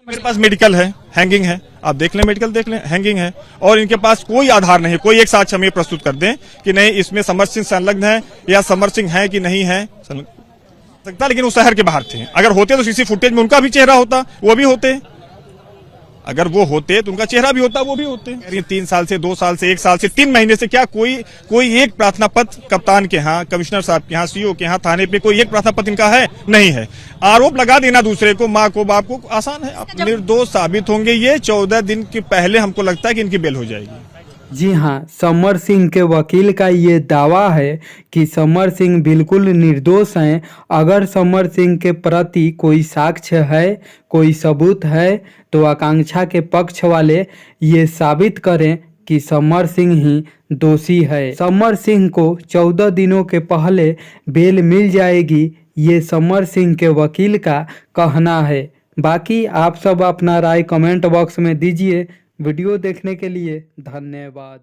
मेरे पास मेडिकल है, हैंगिंग है, आप देख लें, मेडिकल देख लें, हैंगिंग है, और इनके पास कोई आधार नहीं है, कोई एक साक्ष्य हमें प्रस्तुत कर दें कि नहीं इसमें समर सिंह संलग्न है या समर सिंह है कि नहीं है सकता। लेकिन वो शहर के बाहर थे, अगर होते तो सीसी फुटेज में उनका भी चेहरा होता, वो भी होते, अगर वो होते तो उनका चेहरा भी होता, वो भी होते। 3 साल से, 2 साल से, 1 साल से, 3 महीने से क्या कोई एक प्रार्थना पत्र कप्तान के यहाँ, कमिश्नर साहब के यहाँ, सीओ के यहाँ, थाने पे कोई एक प्रार्थना पत्र इनका है नहीं है। आरोप लगा देना दूसरे को, माँ को, बाप को, आसान है। आप निर्दोष साबित होंगे ये 14 दिन के पहले हमको लगता है कि इनकी बेल हो जाएगी। जी हाँ, समर सिंह के वकील का ये दावा है कि समर सिंह बिल्कुल निर्दोष हैं। अगर समर सिंह के प्रति कोई साक्ष्य है, कोई सबूत है, तो आकांक्षा के पक्ष वाले ये साबित करें कि समर सिंह ही दोषी है। समर सिंह को 14 दिनों के पहले बेल मिल जाएगी, ये समर सिंह के वकील का कहना है। बाकी आप सब अपना राय कमेंट बॉक्स में दीजिए। वीडियो देखने के लिए धन्यवाद।